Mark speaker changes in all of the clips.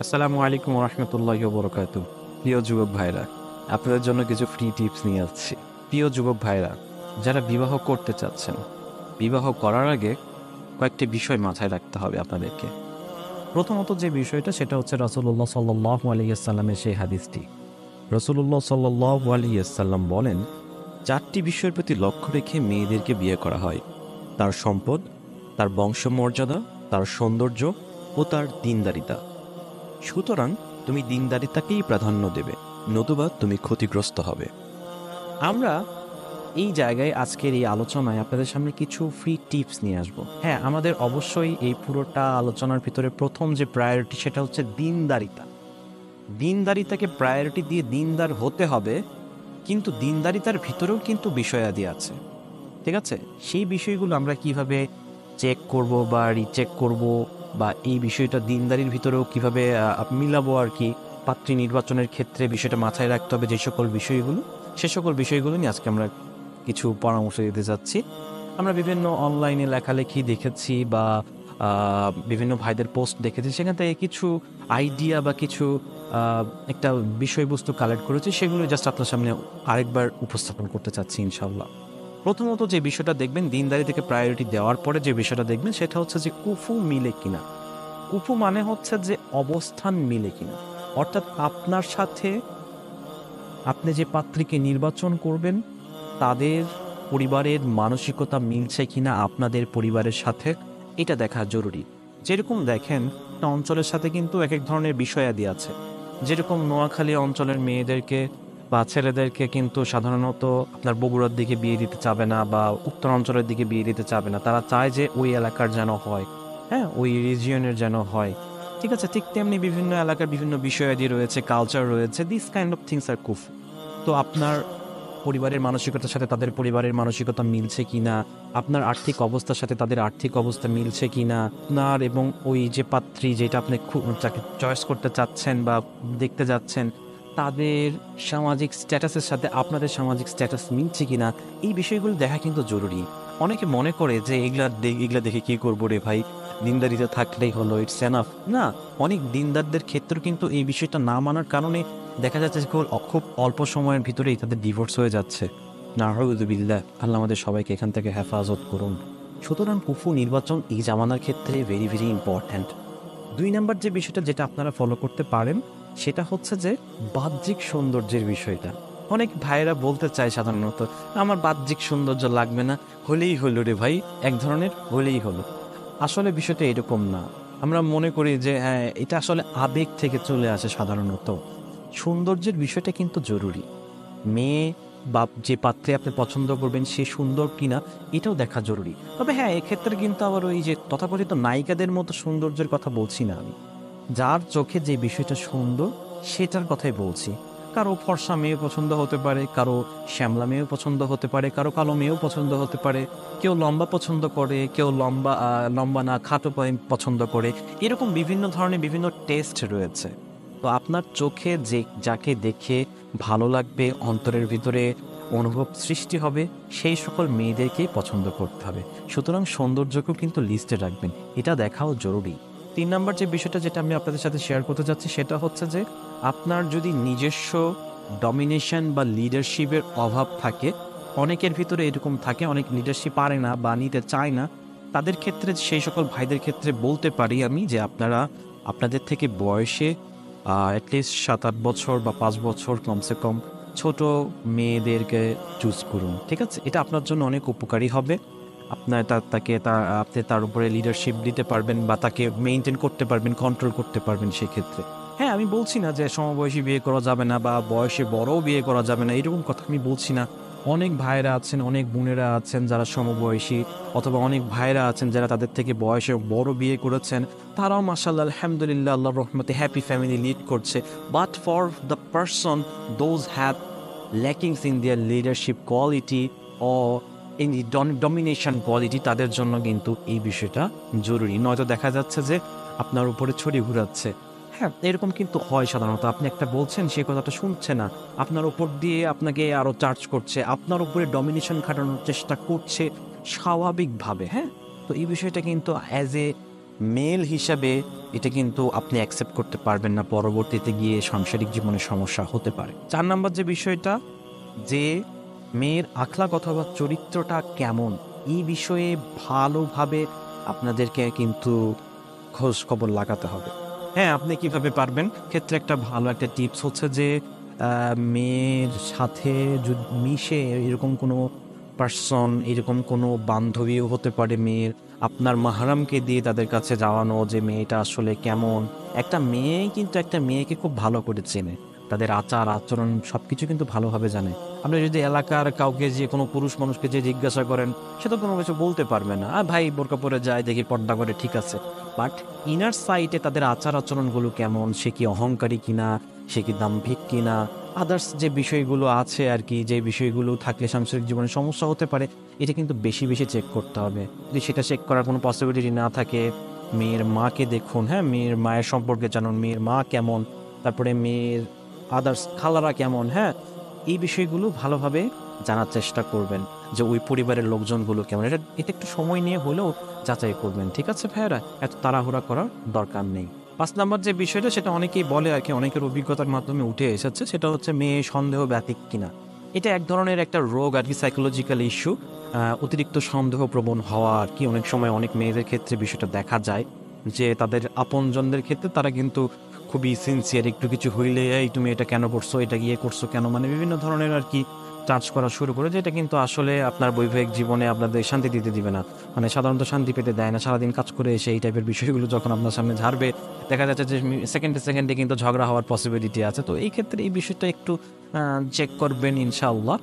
Speaker 1: আসসালামু আলাইকুম রহমতুল্লাহ বরকাত। প্রিয় যুবক ভাইরা, আপনাদের জন্য কিছু ফ্রি টিপস নিয়ে আসছি। প্রিয় যুবক ভাইরা, যারা বিবাহ করতে চাচ্ছেন, বিবাহ করার আগে কয়েকটি বিষয় মাথায় রাখতে হবে আপনাদেরকে। প্রথমত যে বিষয়টা সেটা হচ্ছে রাসূলুল্লাহ সাল্লাল্লাহু আলাইহি ওয়াসাল্লামের সেই হাদিসটি। রাসূলুল্লাহ সাল্লাল্লাহু আলাইহি ওয়াসাল্লাম বলেন, চারটি বিষয়ের প্রতি লক্ষ্য রেখে মেয়েদেরকে বিয়ে করা হয়: তার সম্পদ, তার বংশমর্যাদা, তার সৌন্দর্য ও তার দীনদারিতা। সুতরাং তুমি দিনদারিতাকেই প্রাধান্য দেবে, নতুবা তুমি ক্ষতিগ্রস্ত হবে। আমরা এই জায়গায় আজকের এই আলোচনায় আপনাদের সামনে কিছু ফ্রি টিপস নিয়ে আসব। হ্যাঁ, আমাদের অবশ্যই এই পুরোটা আলোচনার ভিতরে প্রথম যে প্রায়োরিটি সেটা হচ্ছে দিনদারিতা। দিনদারিতাকে প্রায়োরিটি দিয়ে দিনদার হতে হবে, কিন্তু দিনদারিতার ভিতরেও কিন্তু বিষয়াদি আছে। ঠিক আছে, সেই বিষয়গুলো আমরা কিভাবে চেক করব বা রিচেক করব, বা এই বিষয়টা দিনদারির ভিতরেও কিভাবে মিলাবো আর কি, পাত্রী নির্বাচনের ক্ষেত্রে বিষয়টা মাথায় রাখতে হবে যে সকল বিষয়গুলো, সে সকল বিষয়গুলো নিয়ে আজকে আমরা কিছু পরামর্শ দিতে যাচ্ছি। আমরা বিভিন্ন অনলাইনে লেখালেখি দেখেছি বা বিভিন্ন ভাইদের পোস্ট দেখেছি, সেখান থেকে কিছু আইডিয়া বা কিছু একটা বিষয়বস্তু কালেক্ট করেছি, সেগুলো জাস্ট আপনার সামনে আরেকবার উপস্থাপন করতে চাচ্ছি ইনশাল্লাহ। প্রথমত যে বিষয়টা দেখবেন, দিনদারি থেকে প্রায়োরিটি দেওয়ার পরে যে বিষয়টা দেখবেন সেটা হচ্ছে যে কুফু মিলে কিনা। কুফু মানে হচ্ছে যে অবস্থান মিলে কিনা, অর্থাৎ আপনার সাথে আপনি যে পাত্রীকে নির্বাচন করবেন তাদের পরিবারের মানসিকতা মিলছে কিনা আপনাদের পরিবারের সাথে, এটা দেখা জরুরি। যেরকম দেখেন, একটা অঞ্চলের সাথে কিন্তু এক এক ধরনের বিষয়াদি আছে। যেরকম নোয়াখালী অঞ্চলের মেয়েদেরকে বা ছেলেদেরকে কিন্তু সাধারণত আপনার বগুড়ার দিকে বিয়ে দিতে চাবে না, বা উত্তর অঞ্চলের দিকে বিয়ে দিতে চাবে না। তারা চায় যে ওই এলাকার যেন হয়, হ্যাঁ, ওই রিজিয়নের যেন হয়। ঠিক আছে, ঠিক তেমনি বিভিন্ন এলাকার বিভিন্ন বিষয়াদি রয়েছে, কালচার রয়েছে, this kind of things are কুফ। তো আপনার পরিবারের মানসিকতার সাথে তাদের পরিবারের মানসিকতা মিলছে কিনা, আপনার আর্থিক অবস্থার সাথে তাদের আর্থিক অবস্থা মিলছে কিনা, আপনার এবং ওই যে পাত্রী যেটা আপনি যাকে চয়েস করতে চাচ্ছেন বা দেখতে যাচ্ছেন, তাদের সামাজিক স্ট্যাটাসের সাথে আপনাদের সামাজিক স্ট্যাটাস মিলছে কিনা, এই বিষয়গুলো দেখা কিন্তু জরুরি। অনেকে মনে করে যে এগুলা দেখে কি করবো রে ভাই, দিনদারিতে থাকলেই হলো, ইটস এনাফ। না, অনেক দিনদারদের ক্ষেত্রে কিন্তু এই বিষয়টা না মানার কারণে দেখা যাচ্ছে যে খুব অল্প সময়ের ভিতরেই তাদের ডিভোর্স হয়ে যাচ্ছে। নাউযুবিল্লাহ, আল্লাহ আমাদের সবাইকে এখান থেকে হেফাজত করুন। সুতরাং কুফু নির্বাচন এই জামানার ক্ষেত্রে ভেরি ভেরি ইম্পর্ট্যান্ট। ২ নাম্বার যে বিষয়টা যেটা আপনারা ফলো করতে পারেন সেটা হচ্ছে যে বাহ্যিক সৌন্দর্যের বিষয়টা। অনেক ভাইয়েরা বলতে চায় সাধারণত, আমার বাহ্যিক সৌন্দর্য লাগবে না, হলেই হলো রে ভাই, এক ধরনের হলেই হলো। আসলে বিষয়টা এরকম না। আমরা মনে করি যে হ্যাঁ, এটা আসলে আবেগ থেকে চলে আসে সাধারণত। সৌন্দর্যের বিষয়টা কিন্তু জরুরি। মেয়ে বা যে পাত্রে আপনি পছন্দ করবেন সে সুন্দর কিনা এটাও দেখা জরুরি। তবে হ্যাঁ, এক্ষেত্রে কিন্তু আবার ওই যে তথাকথিত নায়িকাদের মতো সৌন্দর্যের কথা বলছি না আমি। যার চোখে যে বিষয়টা সুন্দর সেটার কথাই বলছি। কারো ফর্সা মেয়ে পছন্দ হতে পারে, কারো শ্যামলা মেয়েও পছন্দ হতে পারে, কারো কালো মেয়েও পছন্দ হতে পারে, কেউ লম্বা পছন্দ করে, কেউ লম্বা না খাটো পছন্দ করে। এরকম বিভিন্ন ধরনের বিভিন্ন টেস্ট রয়েছে। তো আপনার চোখে যে যাকে দেখে ভালো লাগবে, অন্তরের ভিতরে অনুভব সৃষ্টি হবে, সেই সকল মেয়েদেরকেই পছন্দ করতে হবে। সুতরাং সৌন্দর্যকেও কিন্তু লিস্টে রাখবেন, এটা দেখাও জরুরি। ৩ নাম্বার যে বিষয়টা যেটা আমি আপনাদের সাথে শেয়ার করতে যাচ্ছি সেটা হচ্ছে যে আপনার যদি নিজস্ব ডমিনেশন বা লিডারশিপের অভাব থাকে, অনেকের ভিতরে এরকম থাকে, অনেক লিডারশিপ পারে না বা নিতে চায় না, তাদের ক্ষেত্রে সেই সকল ভাইদের ক্ষেত্রে বলতে পারি আমি যে আপনারা আপনাদের থেকে বয়সে অ্যাটলিস্ট ৭-৮ বছর বা ৫ বছর কমসে কম ছোট মেয়েদেরকে চুজ করুন। ঠিক আছে, এটা আপনার জন্য অনেক উপকারী হবে। আপনার আপনি তার উপরে লিডারশিপ দিতে পারবেন বা তাকে মেইনটেইন করতে পারবেন, কন্ট্রোল করতে পারবেন সেক্ষেত্রে। হ্যাঁ, আমি বলছি না যে সমবয়সী বিয়ে করা যাবে না বা বয়সে বড়ও বিয়ে করা যাবে না, এরকম কথা আমি বলছি না। অনেক ভাইয়েরা আছেন, অনেক বোনেরা আছেন যারা সমবয়সী, অথবা অনেক ভাইয়েরা আছেন যারা তাদের থেকে বয়সে বড় বিয়ে করেছেন। তারাও মাশাআল্লাহ আলহামদুলিল্লাহ আল্লাহর রহমতে হ্যাপি ফ্যামিলি লিড করছে। But for the person those have lackings in their leadership quality ও এই ডমিনেশন কোয়ালিটি, তাদের জন্য কিন্তু এই বিষয়টা জরুরি। নয়তো দেখা যাচ্ছে যে আপনার উপরে ছড়ি ঘুরাচ্ছে। হ্যাঁ, এরকম কিন্তু হয় সাধারণত। আপনি একটা বলছেন, সে কথাটা শুনছে না, আপনার উপর দিয়ে আপনাকে আরো চার্জ করছে, আপনার উপরে ডমিনেশন খাটানোর চেষ্টা করছে স্বাভাবিকভাবে। হ্যাঁ, তো এই বিষয়টা কিন্তু অ্যাজ এ মেল হিসাবে এটা কিন্তু আপনি অ্যাকসেপ্ট করতে পারবেন না, পরবর্তীতে গিয়ে সাংসারিক জীবনে সমস্যা হতে পারে। 4 নাম্বার যে বিষয়টা, যে মেয়ের আখলাক অথবা চরিত্রটা কেমন, এই বিষয়ে ভালোভাবে আপনাদেরকে কিন্তু খোঁজ খবর লাগাতে হবে। হ্যাঁ, আপনি কিভাবে পারবেন? ক্ষেত্রে একটা ভালো একটা টিপস হচ্ছে যে মেয়ের সাথে যদি মিশে এরকম কোনো পার্সন, এরকম কোনো বান্ধবীও হতে পারে মেয়ের, আপনার মাহরামকে দিয়ে তাদের কাছে যাওয়ানো যে মেয়েটা আসলে কেমন। একটা মেয়ে কিন্তু একটা মেয়েকে খুব ভালো করে চেনে, তাদের আচার আচরণ সব কিছু কিন্তু ভালোভাবে জানে। আপনি যদি এলাকার কাউকে, যে কোনো পুরুষ মানুষকে যে জিজ্ঞাসা করেন, সে তো কোনো কিছু বলতে পারবে না। ভাই বোরকা পরে যায়, দেখি পর্দা করে, ঠিক আছে। বাট ইনার সাইটে তাদের আচার আচরণগুলো কেমন, সে কি অহংকারী কিনা, সে কি দাম্ভিক কিনা, আদার্স যে বিষয়গুলো আছে আর কি, যে বিষয়গুলো থাকলে সাংসারিক জীবনে সমস্যা হতে পারে, এটা কিন্তু বেশি বেশি চেক করতে হবে। যদি সেটা চেক করার কোনো পসিবিলিটি না থাকে, মেয়ের মাকে দেখুন, হ্যাঁ, মেয়ের মায়ের সম্পর্কে জানুন, মেয়ের মা কেমন, তারপরে মেয়ের আদার্স খালারা কেমন, হ্যাঁ, এই বিষয়গুলো ভালোভাবে জানার চেষ্টা করবেন, যে ওই পরিবারের লোকজনগুলো কেমন। এটা একটু সময় নিয়ে হলেও যাচাই করবেন, ঠিক আছে ভাইয়েরা? এত তাড়াহুড়া করার দরকার নেই। 5 নাম্বার যে বিষয়টা, সেটা অনেকেই বলে আর কি, অনেকের অভিজ্ঞতার মাধ্যমে উঠে এসেছে, সেটা হচ্ছে মেয়ে সন্দেহ ব্যতিক কিনা। এটা এক ধরনের একটা রোগ আর কি, সাইকোলজিক্যাল ইস্যু। অতিরিক্ত সন্দেহপ্রবণ হওয়া আর কি, অনেক সময় অনেক মেয়েদের ক্ষেত্রে বিষয়টা দেখা যায়, যে তাদের আপনজনদের ক্ষেত্রে তারা কিন্তু খুবই সিনসিয়ার, একটু কিছু হইলে এই তুমি এটা কেন করছো, এটা গিয়ে করছো কেন, মানে বিভিন্ন ধরনের আর কি চার্জ করা শুরু করে, যেটা কিন্তু আসলে আপনার বৈবাহিক জীবনে আপনাদের শান্তি দিতে দিবে না, মানে সাধারণত শান্তি পেতে দেয় না। সারাদিন কাজ করে এসে এই টাইপের বিষয়গুলো যখন আপনার সামনে ঝাড়বে, দেখা যাচ্ছে যে সেকেন্ডে সেকেন্ডে কিন্তু ঝগড়া হওয়ার পসিবিলিটি আছে। তো এই ক্ষেত্রে এই বিষয়টা একটু চেক করবেন ইনশাআল্লাহ,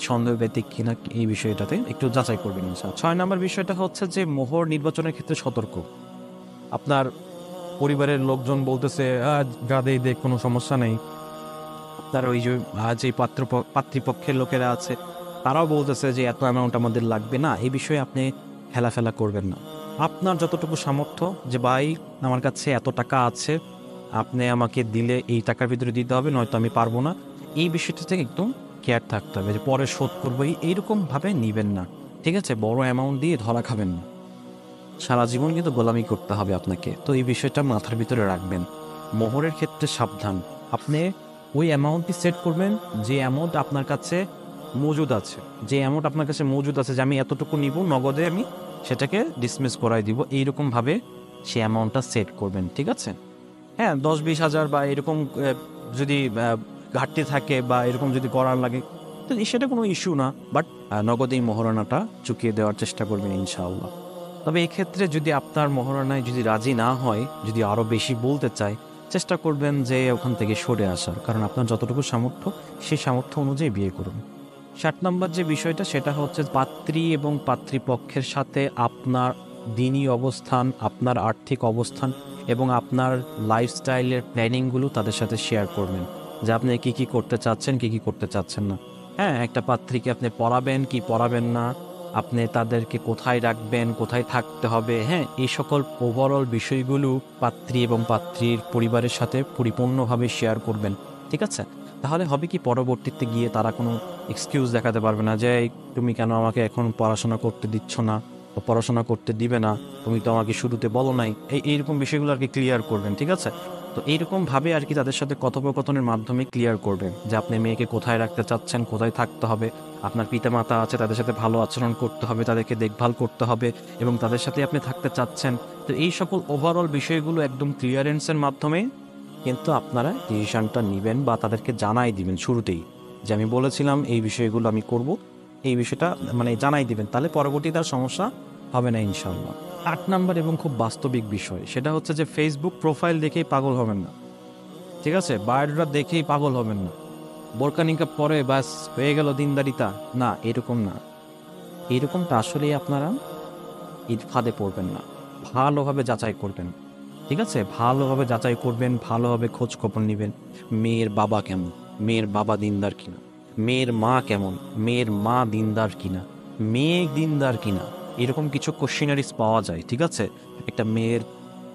Speaker 1: সন্দেহ ব্যতিক কিনা এই বিষয়টাতে একটু যাচাই করবেন ইনশাআল্লাহ। 6 নম্বর বিষয়টা হচ্ছে যে মোহর নির্বাচনের ক্ষেত্রে সতর্ক। আপনার পরিবারের লোকজন বলতেছে যা দেই দেখ, কোনো সমস্যা নেই। আপনার ওই যে যে পাত্রীপক্ষের লোকেরা আছে, তারাও বলতেছে যে এত অ্যামাউন্ট আমাদের লাগবে না, এই বিষয়ে আপনি হেলাফেলা করবেন না। আপনার যতটুকু সামর্থ্য, যে ভাই আমার কাছে এত টাকা আছে, আপনি আমাকে দিলে এই টাকার ভিতরে দিতে হবে, নয়তো আমি পারবো না, এই বিষয়টা থেকে একদম কেয়ার থাকতে হবে, যে পরে শোধ করবো এইরকমভাবে নিবেন না, ঠিক আছে? বড় অ্যামাউন্ট দিয়ে ধরা খাবেন না, সারা জীবন কিন্তু গোলামি করতে হবে আপনাকে। তো এই বিষয়টা মাথার ভিতরে রাখবেন। মোহরের ক্ষেত্রে সাবধান, আপনি ওই অ্যামাউন্টটি সেট করবেন যে অ্যামাউন্ট আপনার কাছে মজুদ আছে, যে অ্যামাউন্ট আপনার কাছে মজুদ আছে, যে আমি এতটুকু নিব নগদে, আমি সেটাকে ডিসমিস করাই দিব, এইরকমভাবে সে অ্যামাউন্টটা সেট করবেন, ঠিক আছে? হ্যাঁ, 10-20 হাজার বা এরকম যদি ঘাটতি থাকে বা এরকম যদি করার লাগে, তো সেটা কোনো ইস্যু না। বাট নগদেই মহারণাটা চুকিয়ে দেওয়ার চেষ্টা করবেন ইনশাআল্লাহ। তবে এক্ষেত্রে যদি আপনার মহারণায় যদি রাজি না হয়, যদি আরও বেশি বলতে চায়, চেষ্টা করবেন যে ওখান থেকে সরে আসার, কারণ আপনার যতটুকু সামর্থ্য, সেই সামর্থ্য অনুযায়ী বিয়ে করুন। 7 নম্বর যে বিষয়টা, সেটা হচ্ছে পাত্রী এবং পাত্রীপক্ষের সাথে আপনার দিনী অবস্থান, আপনার আর্থিক অবস্থান এবং আপনার লাইফস্টাইলের প্ল্যানিংগুলো তাদের সাথে শেয়ার করবেন, যে আপনি কী কী করতে চাচ্ছেন, কী কী করতে চাচ্ছেন না। হ্যাঁ, একটা পাত্রীকে আপনি পড়াবেন কি পড়াবেন না, আপনি তাদেরকে কোথায় রাখবেন, কোথায় থাকতে হবে, হ্যাঁ, এই সকল ওভারঅল বিষয়গুলো পাত্রী এবং পাত্রীর পরিবারের সাথে পরিপূর্ণভাবে শেয়ার করবেন, ঠিক আছে? তাহলে হবে কি, পরবর্তীতে গিয়ে তারা কোনো এক্সকিউজ দেখাতে পারবে না, যে "এই, তুমি কেন আমাকে এখন পড়াশোনা করতে দিচ্ছ না, বা পড়াশোনা করতে দিবে না, তুমি তো আমাকে শুরুতে বলো নাই", এইরকম বিষয়গুলো আর কি ক্লিয়ার করবেন, ঠিক আছে? তো এইরকমভাবে আর কি তাদের সাথে কথোপকথনের মাধ্যমে ক্লিয়ার করবেন যে আপনি মেয়েকে কোথায় রাখতে চাচ্ছেন, কোথায় থাকতে হবে, আপনার পিতামাতা আছে, তাদের সাথে ভালো আচরণ করতে হবে, তাদেরকে দেখভাল করতে হবে, এবং তাদের সাথে আপনি থাকতে চাচ্ছেন। তো এই সকল ওভারঅল বিষয়গুলো একদম ক্লিয়ারেন্সের মাধ্যমে কিন্তু আপনারা ডিসিশনটা নেবেন, বা তাদেরকে জানাই দিবেন শুরুতেই, যে আমি বলেছিলাম এই বিষয়গুলো আমি করব, এই বিষয়টা মানে জানাই দিবেন, তাহলে পরবর্তীতে আর সমস্যা হবে না ইনশাআল্লাহ। 8 নাম্বার এবং খুব বাস্তবিক বিষয়, সেটা হচ্ছে যে ফেসবুক প্রোফাইল দেখেই পাগল হবেন না, ঠিক আছে? বায়োডাটা দেখেই পাগল হবেন না, বোরকা নিকাব পরে ব্যাস হয়ে গেল দিনদারিতা, না, এরকম না। এরকমটা আসলেই আপনারা ঈদ ফাঁদে পড়বেন না, ভালোভাবে যাচাই করবেন, ঠিক আছে? ভালোভাবে যাচাই করবেন, ভালোভাবে খোঁজ খবর নেবেন, মেয়ের বাবা কেমন, মেয়ের বাবা দিনদার কিনা, মেয়ের মা কেমন, মেয়ের মা দিনদার কিনা, মেয়ে দিনদার কিনা, এরকম কিছু কোশ্চেনারিজ পাওয়া যায়, ঠিক আছে? একটা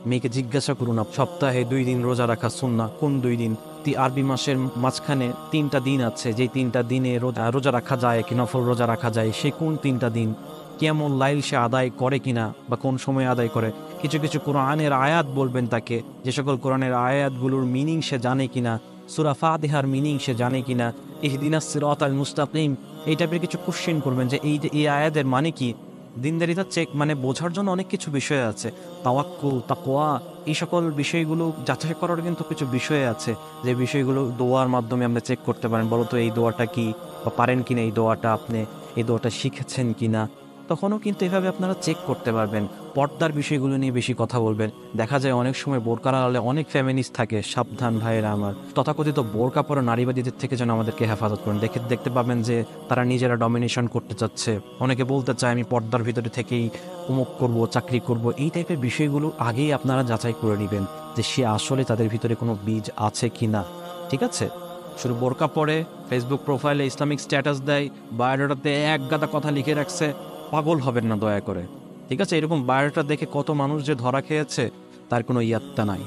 Speaker 1: মেয়েকে জিজ্ঞাসা করুন, সপ্তাহে 2 দিন রোজা রাখা সুন্নাহ, কোন 2 দিন? আরবি মাসের মাঝখানে 3টা দিন আছে, যেই 3টা দিনে রোজা রাখা যায় কি নফল রোজা রাখা যায়, সে কোন 3টা দিন? কিয়ামুল লাইল সে আদায় করে কিনা বা কোন সময় আদায় করে, কিছু কিছু কোরআনের আয়াত বলবেন তাকে, যে সকল কোরআনের আয়াতগুলোর মিনিং সে জানে কিনা, সূরা ফাতিহার মিনিং সে জানে কিনা, ইহদিনাস সিরাতাল মুস্তাকিম, এই টাইপের কিছু কোশ্চেন করবেন যে এই আয়াতের মানে কি। দিনদারিতা চেক মানে বোঝার জন্য অনেক কিছু বিষয় আছে, তাওয়াক্কুল, তাকওয়া, এই সকল বিষয়গুলো যাচাই করার কিন্তু কিছু বিষয় আছে, যে বিষয়গুলো দোয়ার মাধ্যমে আমরা চেক করতে পারেন। বলো তো এই দোয়াটা কি, বা পারেন কিনা এই দোয়াটা, আপনি এই দোয়াটা শিখেছেন কিনা, তখনও কিন্তু এভাবে আপনারা চেক করতে পারবেন। পর্দার বিষয়গুলো নিয়ে বেশি কথা বলবেন। দেখা যায় অনেক সময় বোরকার আড়ালে অনেক ফেমিনিস্ট থাকে, সাবধান ভাইয়েরা আমার, তথাকথিত বোরকা পরা নারীবাদীদের থেকে যেন আমাদেরকে হেফাজত করেন। দেখতে পাবেন যে তারা নিজেরা ডমিনেশন করতে চাচ্ছে, অনেকে বলতে চায় আমি পর্দার ভিতরে থেকেই উমুক করব, চাকরি করব। এই টাইপের বিষয়গুলো আগেই আপনারা যাচাই করে নেবেন যে সে আসলে তাদের ভিতরে কোনো বীজ আছে কি না। ঠিক আছে? শুধু বোরকা পরে ফেসবুক প্রোফাইলে ইসলামিক স্ট্যাটাস দেয়, বায়োডাটাতে এক গাদা কথা লিখে রাখছে, পাগল হবেন না দয়া করে। ঠিক আছে? এরকম বায়োডাটা দেখে কত মানুষ যে ধরা খেয়েছে তার কোনো ইয়াত্তা নাই।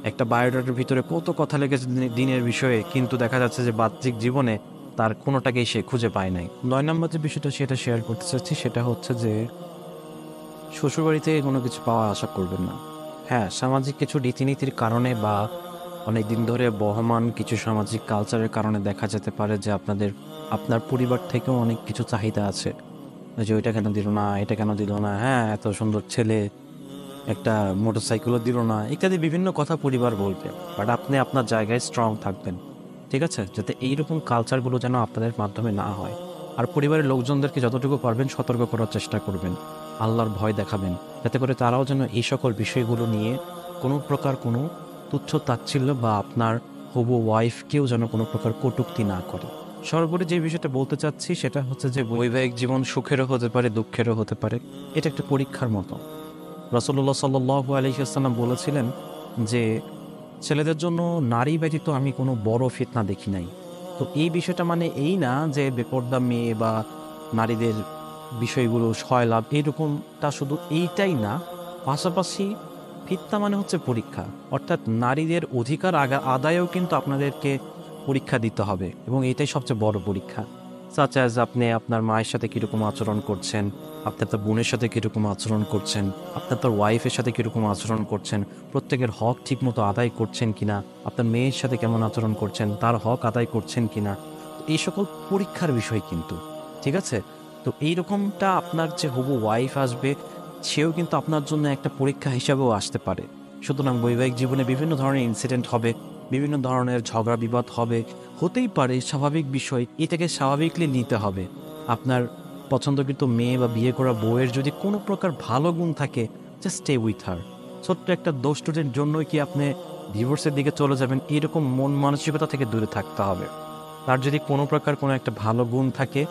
Speaker 1: একটা বায়োডাটার ভিতরে কত কথা লেগেছে দিনের বিষয়ে, কিন্তু দেখা যাচ্ছে যে বাহ্যিক জীবনে তার কোনোটাকেই সে খুঁজে পায় নাই। 9 নম্বর যে বিষয়টা সেটা শেয়ার করতে চাচ্ছি, সেটা হচ্ছে যে শ্বশুরবাড়ি থেকে কোনো কিছু পাওয়া আশা করবেন না। হ্যাঁ, সামাজিক কিছু রীতিনীতির কারণে বা অনেক দিন ধরে বহমান কিছু সামাজিক কালচারের কারণে দেখা যেতে পারে যে আপনার পরিবার থেকেও অনেক কিছু চাহিদা আছে, যে ওইটা কেন দিল না, এটা কেন দিল না, হ্যাঁ এত সুন্দর ছেলে একটা মোটরসাইকেলও দিল না, ইত্যাদি বিভিন্ন কথা পরিবার বলবে। বাট আপনি আপনার জায়গায় স্ট্রং থাকবেন। ঠিক আছে? যাতে এইরকম কালচারগুলো যেন আপনাদের মাধ্যমে না হয়। আর পরিবারের লোকজনদেরকে যতটুকু পারবেন সতর্ক করার চেষ্টা করবেন, আল্লাহর ভয় দেখাবেন, যাতে করে তারাও যেন এই সকল বিষয়গুলো নিয়ে কোনো প্রকার কোনো তুচ্ছ তাচ্ছিল্য বা আপনার হবু ওয়াইফকেও যেন কোনো প্রকার কটূক্তি না করে। সর্বোপরি যে বিষয়টা বলতে চাচ্ছি সেটা হচ্ছে যে বৈবাহিক জীবন সুখেরও হতে পারে, দুঃখেরও হতে পারে। এটা একটা পরীক্ষার মতো। রাসূলুল্লাহ সাল্লাল্লাহু আলাইহি ওয়াসাল্লাম বলেছিলেন যে ছেলেদের জন্য নারী ব্যতীত আমি কোনো বড় ফিতনা দেখি নাই। তো এই বিষয়টা মানে এই না যে বেপর্দা মেয়ে বা নারীদের বিষয়গুলো সয়লাভ, এরকমটা শুধু এইটাই না, পাশাপাশি ফিতনা মানে হচ্ছে পরীক্ষা। অর্থাৎ নারীদের অধিকার আদায়েও কিন্তু আপনাদেরকে পরীক্ষা দিতে হবে, এবং এটাই সবচেয়ে বড় পরীক্ষা। সাচ অ্যাজ আপনি আপনার মায়ের সাথে কীরকম আচরণ করছেন, আপনার তার বোনের সাথে কীরকম আচরণ করছেন, আপনার তার ওয়াইফের সাথে কীরকম আচরণ করছেন, প্রত্যেকের হক ঠিকমতো আদায় করছেন কিনা, আপনার মেয়ের সাথে কেমন আচরণ করছেন, তার হক আদায় করছেন কিনা, এই সকল পরীক্ষার বিষয় কিন্তু। ঠিক আছে? তো এইরকমটা আপনার যে হবু ওয়াইফ আসবে, সেও কিন্তু আপনার জন্য একটা পরীক্ষা হিসাবেও আসতে পারে। সুতরাং বৈবাহিক জীবনে বিভিন্ন ধরনের ইনসিডেন্ট হবে, বিভিন্ন ধরনের ঝগড়া বিবাদ হবে, হতেই পারে, স্বাভাবিক বিষয়। এটাকে স্বাভাবিকলি নিতে হবে। আপনার পছন্দকৃত মেয়ে বা বিয়ে করা বউয়ের যদি কোনো প্রকার ভালো গুণ থাকে, জাস্ট স্টে উইথ হার। ছোট্ট একটা দোষ টোটের জন্যই কি আপনি ডিভোর্সের দিকে চলে যাবেন, এরকম মন মানসিকতা থেকে দূরে থাকতে হবে। তার যদি কোনো প্রকার কোনো একটা ভালো গুণ থাকে,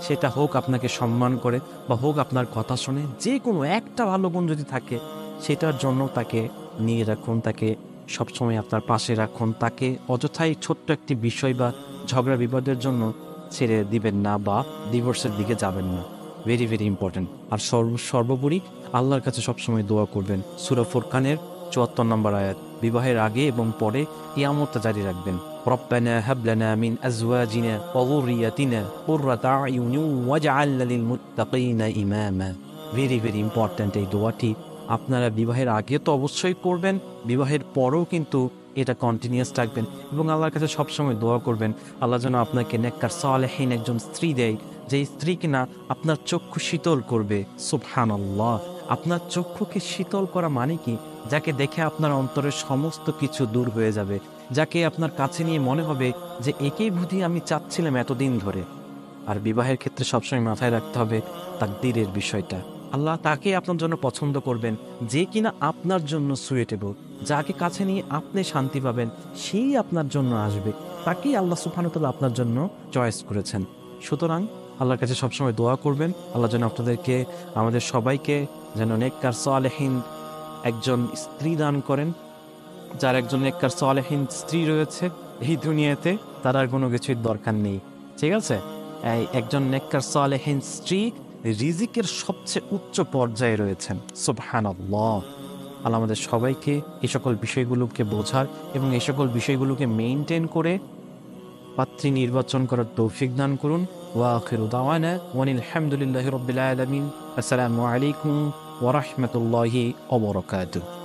Speaker 1: সেটা হোক আপনাকে সম্মান করে বা হোক আপনার কথা শুনে, যে কোনো একটা ভালো গুণ যদি থাকে, সেটার জন্য তাকে নিয়ে রাখুন, তাকে সবসময় আপনার পাশে রাখুন। তাকে অযথাই ছোট্ট একটি বিষয় বা ঝগড়া বিবাদের জন্য ছেড়ে দিবেন না বা ডিভোর্সের দিকে যাবেন না। Very very important. আর সর্বোপরি আল্লাহর কাছে সবসময় দোয়া করবেন। সূরা ফুরকানের ৭৪ নম্বর আয়াত, বিবাহের আগে এবং পরে কিয়ামতটা জারি রাখবেন। রব্বানা হাব লানা মিন আজওয়াজিনা ওয়া যুররিয়াতিনা কুররাতা আয়ুনিন ওয়াজআলনা লিল মুত্তাকিনা ইমামা। ভেরি ভেরি ইম্পর্ট্যান্ট এই দোয়াটি। আপনারা বিবাহের আগে তো অবশ্যই করবেন, বিবাহের পরেও কিন্তু এটা কন্টিনিউয়াস রাখবেন, এবং আল্লাহর কাছে সবসময় দোয়া করবেন আল্লাহ যেন আপনাকে নেককার সালেহীন একজন স্ত্রী দেয়, যেই স্ত্রী কিনা আপনার চক্ষু শীতল করবে। সুবহানাল্লাহ! আপনার চক্ষুকে শীতল করা মানে কি? যাকে দেখে আপনার অন্তরের সমস্ত কিছু দূর হয়ে যাবে, যাকে আপনার কাছে নিয়ে মনে হবে যে একেই বুঝি আমি চাচ্ছিলাম এতদিন ধরে। আর বিবাহের ক্ষেত্রে সবসময় মাথায় রাখতে হবে তাকদীরের বিষয়টা। আল্লাহ তাকে আপনার জন্য পছন্দ করবেন, যে কিনা আপনার জন্য সুইটেবল, যাকে কাছে নিয়ে আপনি শান্তি পাবেন, সেই আপনার জন্য আসবে। তাকেই আল্লাহ সুবহানাহু ওয়া তাআলা আপনার জন্য চয়েস করেছেন। সুতরাং আল্লাহর কাছে সবসময় দোয়া করবেন, আল্লাহ যেন আপনাদেরকে, আমাদের সবাইকে যেন নেককার সালেহীন একজন স্ত্রী দান করেন। যার একজন নেককার সালেহীন স্ত্রী রয়েছে এই দুনিয়াতে, তার আর কোনো কিছুর দরকার নেই। ঠিক আছে? এই একজন নেককার সালেহীন স্ত্রী রিজিকের সবচেয়ে উচ্চ পর্যায়ে রয়েছেন। সুবহানাল্লাহ! আল্লাহ আমাদের সবাইকে এই সকল বিষয়গুলোকে বোঝার এবং এই সকল বিষয়গুলোকে মেইনটেইন করে পাত্রী নির্বাচন করার তৌফিক দান করুন। ওয়া আখিরু দাওয়ানা ওয়ানিল হামদুলিল্লাহি রাব্বিল আলামিন। আসসালামু আলাইকুম ওয়া রাহমাতুল্লাহি ওয়া বারাকাতুহু।